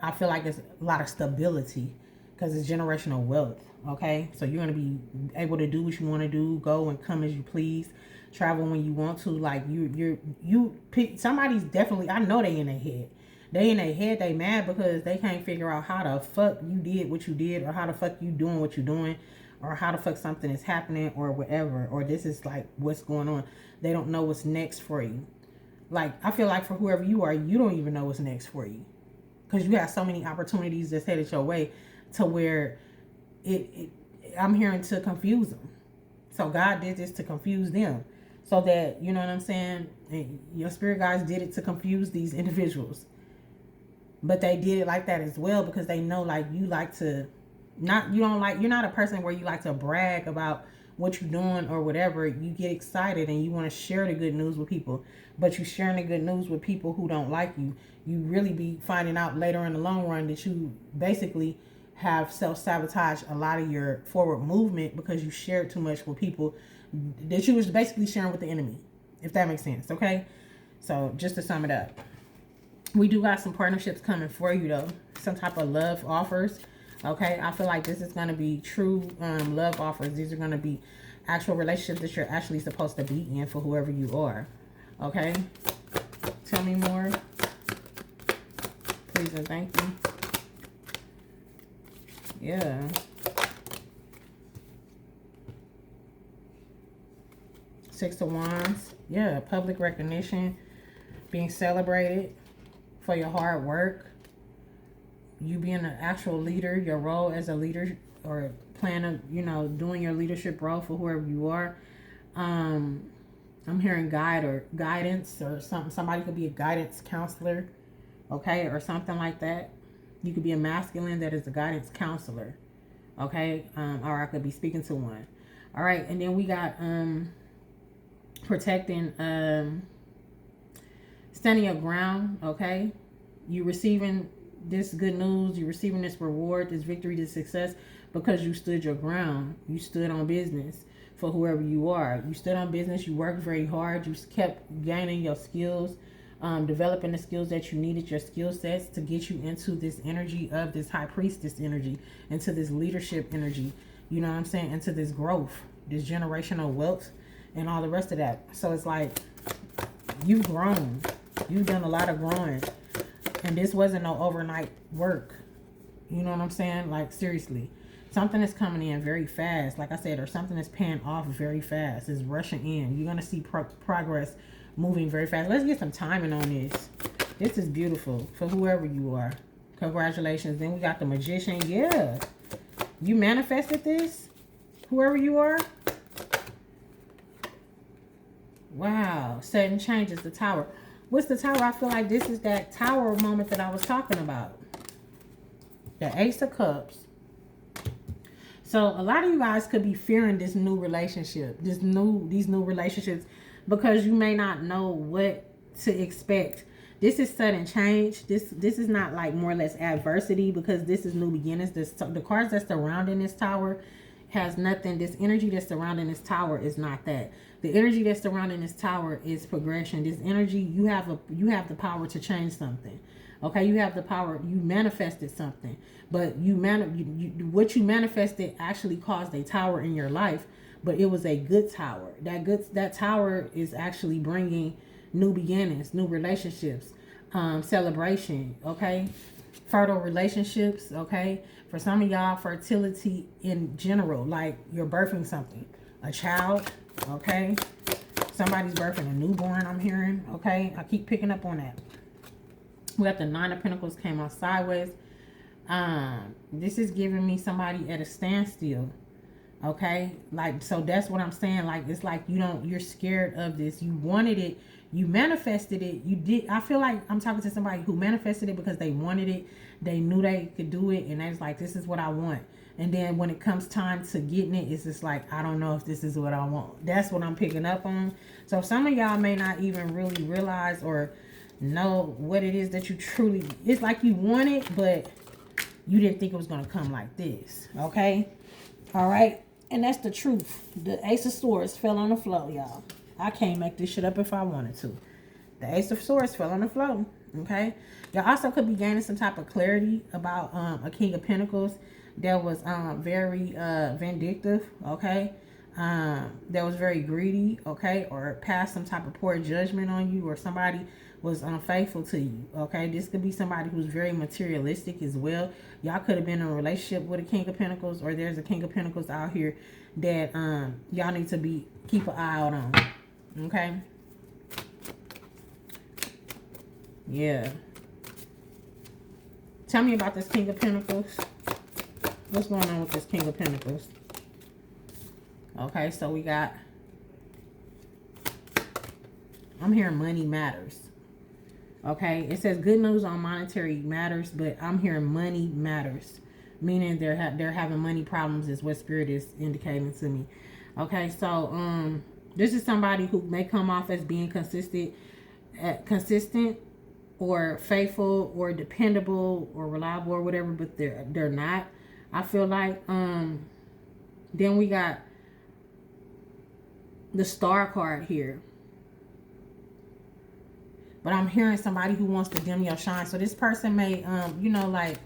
I feel like it's a lot of stability because it's generational wealth. Okay, so you're gonna be able to do what you want to do, go and come as you please, travel when you want to. Like you pick somebody's definitely, I know they in their head. They in their head, they mad because they can't figure out how the fuck you did what you did, or how the fuck you doing what you doing, or how the fuck something is happening, or whatever, or this is like what's going on. They don't know what's next for you. Like, I feel like for whoever you are, you don't even know what's next for you, because you have so many opportunities that's headed your way, to where it I'm hearing to confuse them. So God did this to confuse them, so that, you know what I'm saying, and your spirit guides did it to confuse these individuals. But they did it like that as well, because they know, like, you like to you're not a person where you like to brag about what you're doing or whatever. You get excited and you want to share the good news with people, but you sharing the good news with people who don't like you. You really be finding out later in the long run that you basically have self-sabotaged a lot of your forward movement, because you shared too much with people that you was basically sharing with the enemy, if that makes sense. Okay, so just to sum it up, we do got some partnerships coming for you, though. Some type of love offers. Okay, I feel like this is going to be true love offers. These are going to be actual relationships that you're actually supposed to be in for whoever you are. Okay, tell me more, please and thank you. Yeah. Six of Wands. Yeah, public recognition, being celebrated for your hard work, you being an actual leader, your role as a leader, or plan of, you know, doing your leadership role for whoever you are. I'm hearing guide or guidance or something. Somebody could be a guidance counselor, okay, or something like that. You could be a masculine that is a guidance counselor, okay, or I could be speaking to one. All right, and then we got protecting, standing your ground, okay. You receiving this good news, you receiving this reward, this victory, this success, because you stood your ground. You stood on business for whoever you are. You stood on business. You worked very hard. You kept gaining your skills, developing the skills that you needed, your skill sets, to get you into this energy of this high priestess energy, into this leadership energy, you know what I'm saying, into this growth, this generational wealth, and all the rest of that. So it's like, you've grown. You've done a lot of growing. And this wasn't no overnight work. You know what I'm saying? Like, seriously. Something is coming in very fast, like I said, or something is paying off very fast. It's rushing in. You're going to see progress moving very fast. Let's get some timing on this. This is beautiful for whoever you are. Congratulations. Then we got the Magician. Yeah. You manifested this, whoever you are. Wow. Sudden changes, the Tower. What's the Tower? I feel like this is that Tower moment that I was talking about. The Ace of Cups. So a lot of you guys could be fearing this new relationship, these new relationships, because you may not know what to expect. This is sudden change. This is not like more or less adversity, because this is new beginnings. The cards that's surrounding this Tower has nothing. This energy that's surrounding this Tower is not that. The energy that's surrounding this Tower is progression. This energy, you have the power to change something. Okay, you have the power. You manifested something, but what you manifested actually caused a Tower in your life, but it was a good Tower. That Tower is actually bringing new beginnings, new relationships, celebration. Okay, fertile relationships. Okay, for some of y'all, fertility in general, like you're birthing something, a child. Okay, somebody's birthing a newborn, I'm hearing. Okay, I keep picking up on that. We got the Nine of Pentacles came out sideways. This is giving me somebody at a standstill. Okay, like, so that's what I'm saying. Like, it's like you're scared of this. You wanted it, you manifested it. You did. I feel like I'm talking to somebody who manifested it because they wanted it, they knew they could do it, and they was like, this is what I want. And then when it comes time to getting it, it's just like, I don't know if this is what I want. That's what I'm picking up on. So some of y'all may not even really realize or know what it is that you truly, it's like you want it, but you didn't think it was going to come like this. Okay, all right, and that's the truth. The Ace of Swords fell on the floor, y'all. I can't make this shit up if I wanted to. The Ace of Swords fell on the floor. Okay. Y'all also could be gaining some type of clarity about a King of Pentacles that was very vindictive. Okay. That was very greedy. Okay. Or passed some type of poor judgment on you, or somebody was unfaithful to you. Okay. This could be somebody who's very materialistic as well. Y'all could have been in a relationship with a King of Pentacles, or there's a King of Pentacles out here that y'all need to keep an eye out on. Okay. Yeah. Tell me about this King of Pentacles. What's going on with this King of Pentacles? Okay, so we got, I'm hearing money matters. Okay, it says good news on monetary matters, but I'm hearing money matters, meaning they're having money problems is what Spirit is indicating to me. Okay, so this is somebody who may come off as being consistent or faithful or dependable or reliable or whatever, but they're not. I feel like then we got the Star card here. But I'm hearing somebody who wants to dim your shine. So this person may you know, like,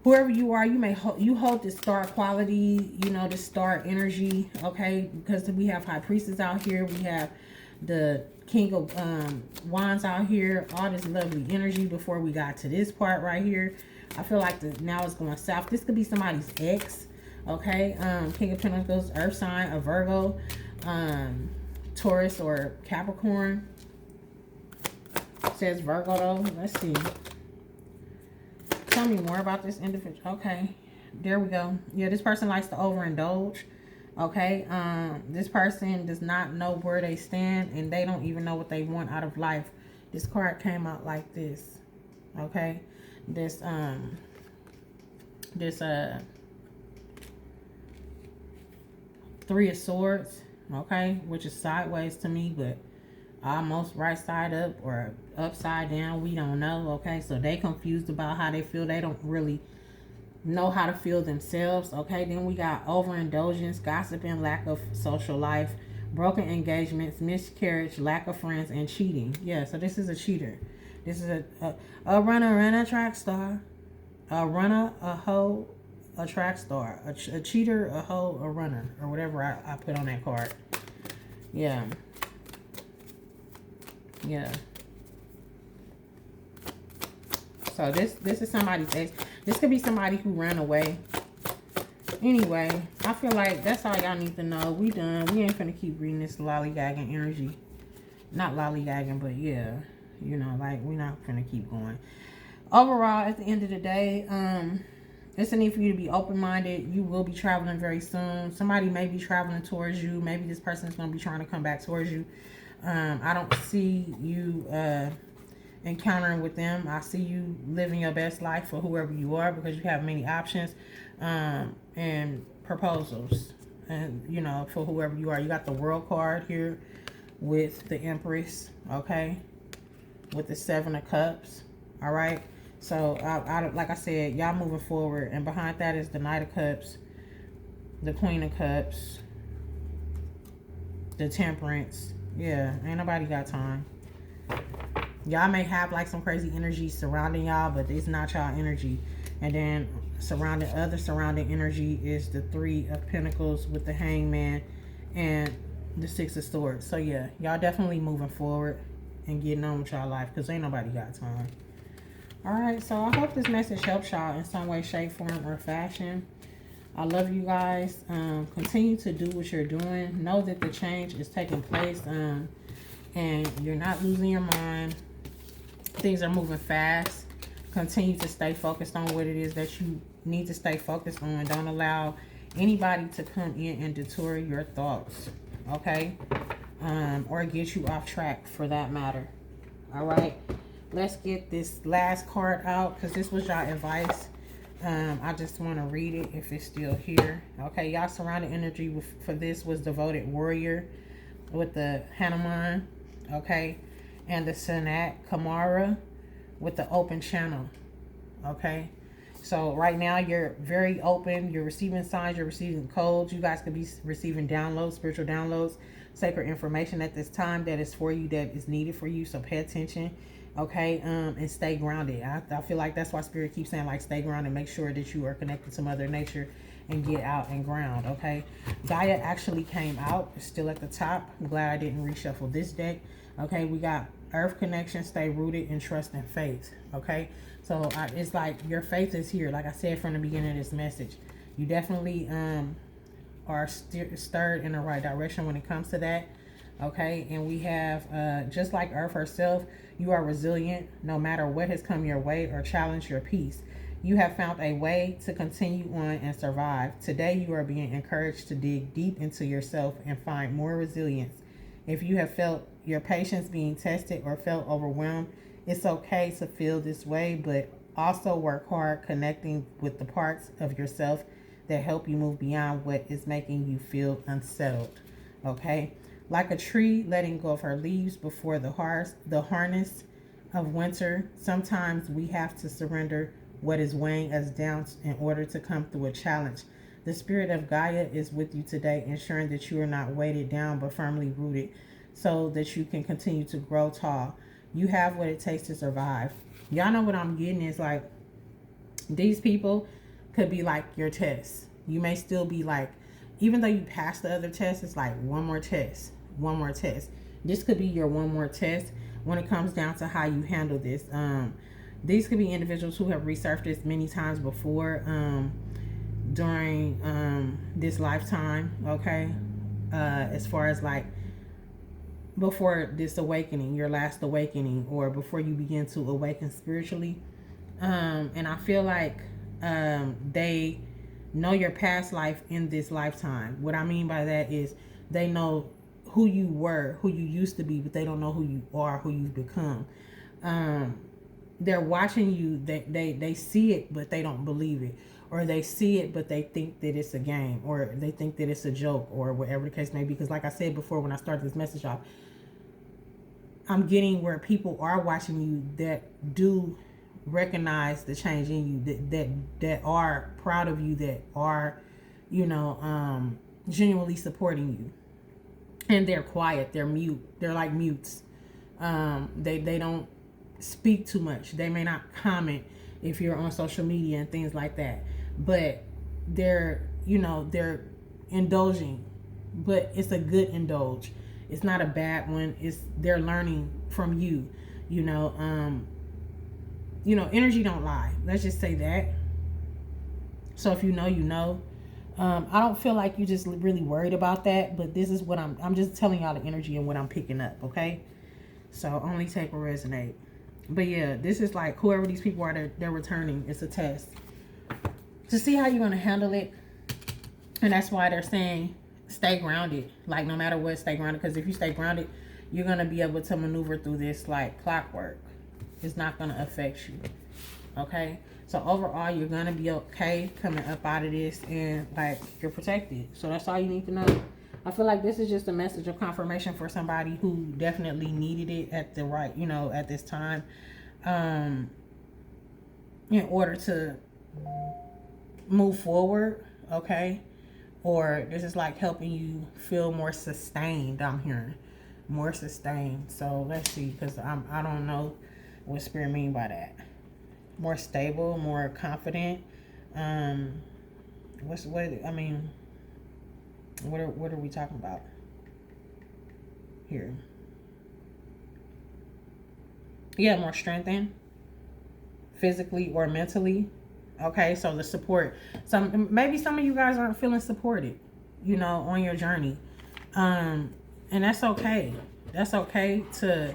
whoever you are, you hold this star quality, you know, this star energy, okay? Because we have High Priestess out here, we have the King of Wands out here, all this lovely energy before we got to this part right here. I feel like now it's going south. This could be somebody's ex, okay? King of Pentacles, Earth sign, a Virgo, Taurus or Capricorn. It says Virgo though. Let's see. Tell me more about this individual. Okay, there we go. Yeah, this person likes to overindulge. Okay, this person does not know where they stand, and they don't even know what they want out of life. This card came out like this. Okay, this Three of Swords. Okay, which is sideways to me, but almost right side up or upside down, we don't know. Okay, so they confused about how they feel. They don't really know how to feel themselves. Okay, then we got overindulgence, gossiping, lack of social life, broken engagements, miscarriage, lack of friends, and cheating. Yeah, so this is a cheater. This is a runner and a track star, a runner, a hoe, a track star, a cheater, a hoe, a runner, or whatever I put on that card. Yeah. Yeah. So this is somebody's ex. This could be somebody who ran away. Anyway, I feel like that's all y'all need to know. We done. We ain't finna keep reading this lollygagging energy. Not lollygagging, but yeah. You know, like, we're not finna keep going. Overall, at the end of the day, it's a need for you to be open-minded. You will be traveling very soon. Somebody may be traveling towards you. Maybe this person's going to be trying to come back towards you. I don't see you encountering with them. I see you living your best life for whoever you are, because you have many options and proposals. And, you know, for whoever you are. You got the World card here with the Empress, okay? With the Seven of Cups, all right? So, like I said, y'all moving forward. And behind that is the Knight of Cups, the Queen of Cups, the Temperance. Yeah, ain't nobody got time. Y'all may have like some crazy energy surrounding y'all, but it's not y'all energy. And then surrounding energy is the Three of Pentacles with the Hangman and the Six of Swords. So yeah, y'all definitely moving forward and getting on with y'all life, because ain't nobody got time. All right, so I hope this message helps y'all in some way, shape, form, or fashion. I love you guys. Continue to do what you're doing. Know that the change is taking place, and you're not losing your mind. Things are moving fast. Continue to stay focused on what it is that you need to stay focused on. Don't allow anybody to come in and detour your thoughts, okay? Or get you off track, for that matter. All right, let's get this last card out, because this was y'all advice. I just want to read it if it's still here. Okay, y'all surrounded energy for this was Devoted Warrior with the Hanuman, okay, and the Sanat Kamara with the Open Channel, okay. So right now you're very open. You're receiving signs. You're receiving codes. You guys could be receiving downloads, spiritual downloads. sacred information at this time that is for you, that is needed for you. So pay attention, okay? And stay grounded. I feel like that's why Spirit keeps saying, like, stay grounded. Make sure that you are connected to Mother Nature and get out and ground, okay? Gaia actually came out. It's still at the top. I'm glad I didn't reshuffle this deck. Okay, we got Earth connection, stay rooted in trust and faith, okay? So it's like your faith is here. Like I said from the beginning of this message, you definitely are stirred in the right direction when it comes to that, okay? And we have, just like Earth herself, you are resilient no matter what has come your way or challenge your peace. You have found a way to continue on and survive. Today, you are being encouraged to dig deep into yourself and find more resilience. If you have felt your patience being tested or felt overwhelmed, it's okay to feel this way, but also work hard connecting with the parts of yourself that help you move beyond what is making you feel unsettled, okay? Like a tree letting go of her leaves before the harness of winter, sometimes we have to surrender what is weighing us down in order to come through a challenge. The spirit of Gaia is with you today, ensuring that you are not weighted down but firmly rooted so that you can continue to grow tall. You have what it takes to survive. Y'all know what I'm getting is, like, these people could be like your test. You may still be like, even though you passed the other test, it's like one more test, one more test. This could be your one more test when it comes down to how you handle this. These could be individuals who have resurfaced many times before during this lifetime, okay? As far as like before this awakening, your last awakening, or before you begin to awaken spiritually. And I feel like they know your past life in this lifetime. What I mean by that is they know who you were, who you used to be, but they don't know who you are, who you've become. They're watching you. They see it, but they don't believe it. Or they see it, but they think that it's a game, or they think that it's a joke, or whatever the case may be. Because like I said before, when I started this message off, I'm getting where people are watching you that do recognize the change in you, that are proud of you, that are, genuinely supporting you. And they're quiet, they're mute, they're like mutes. They don't speak too much. They may not comment if you're on social media and things like that, but they're indulging, but it's a good indulge. It's not a bad one. They're learning from you. Energy don't lie. Let's just say that. So if you know, you know. I don't feel like you just really worried about that, but this is what I'm just telling y'all the energy and what I'm picking up, okay? So only take what resonate. But yeah, this is like whoever these people are, they're returning. It's a test to see how you're going to handle it. And that's why they're saying stay grounded. Like, no matter what, stay grounded. Because if you stay grounded, you're going to be able to maneuver through this like clockwork. It's not going to affect you. Okay? So overall, you're going to be okay coming up out of this, and like you're protected. So that's all you need to know. I feel like this is just a message of confirmation for somebody who definitely needed it at the right, at this time, in order to move forward, okay? Or this is like helping you feel more sustained. I'm hearing more sustained. So let's see, because I don't know what Spirit mean by that. More stable, more confident. What are we talking about here? Yeah, more strengthened physically or mentally. Okay, so the support. Maybe some of you guys aren't feeling supported, on your journey. And that's okay. That's okay to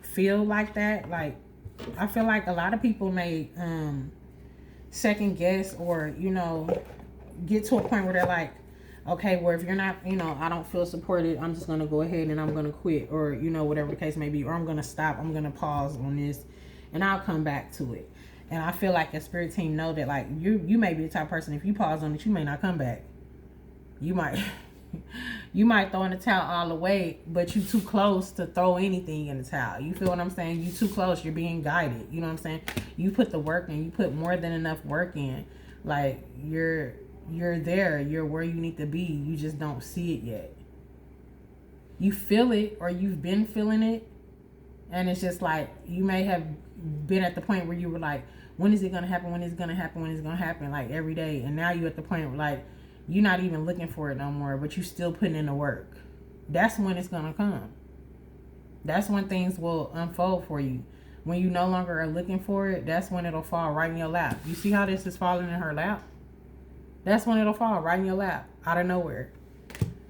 feel like that. Like, I feel like a lot of people may second guess or, get to a point where they're like, okay, well, if you're not, I don't feel supported, I'm just going to go ahead and I'm going to quit, or, whatever the case may be, or I'm going to stop, I'm going to pause on this and I'll come back to it. And I feel like a spirit team know that, like, you may be the type of person, if you pause on it, you may not come back. You might throw in the towel all the way, but you too close to throw anything in the towel. You feel what I'm saying? You too close, you're being guided. You know what I'm saying? You put the work in, you put more than enough work in. Like, you're there, you're where you need to be. You just don't see it yet. you feel it, or you've been feeling it, and it's just like you may have been at the point where you were like, when is it gonna happen? When is it gonna happen? When is it gonna happen? Like every day, and now you're at the point where like you're not even looking for it no more, but you still putting in the work. That's when it's gonna come. That's when things will unfold for you. When you no longer are looking for it, that's when it'll fall right in your lap. You see how this is falling in her lap? That's when it'll fall right in your lap, out of nowhere.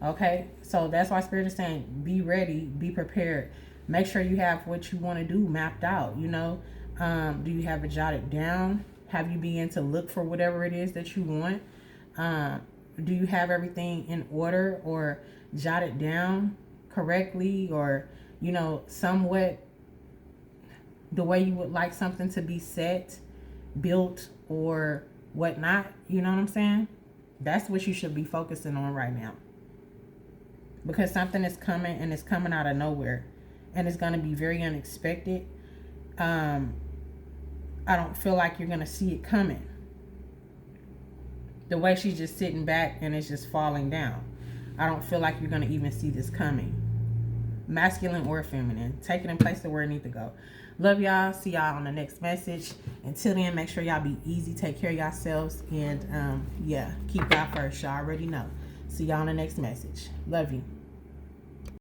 Okay? So that's why Spirit is saying, be ready, be prepared. Make sure you have what you want to do mapped out, you know? Do you have it jotted down? Have you begun to look for whatever it is that you want? Do you have everything in order or jotted down correctly, or, you know, somewhat the way you would like something to be set, built, or whatnot? You know what I'm saying? That's what you should be focusing on right now. Because something is coming, and it's coming out of nowhere. And it's going to be very unexpected. I don't feel like you're going to see it coming. The way she's just sitting back and it's just falling down. I don't feel like you're going to even see this coming. Masculine or feminine. Take it in place to where it needs to go. Love y'all. See y'all on the next message. Until then, make sure y'all be easy. Take care of yourselves. And yeah, keep God first. Y'all already know. See y'all on the next message. Love you.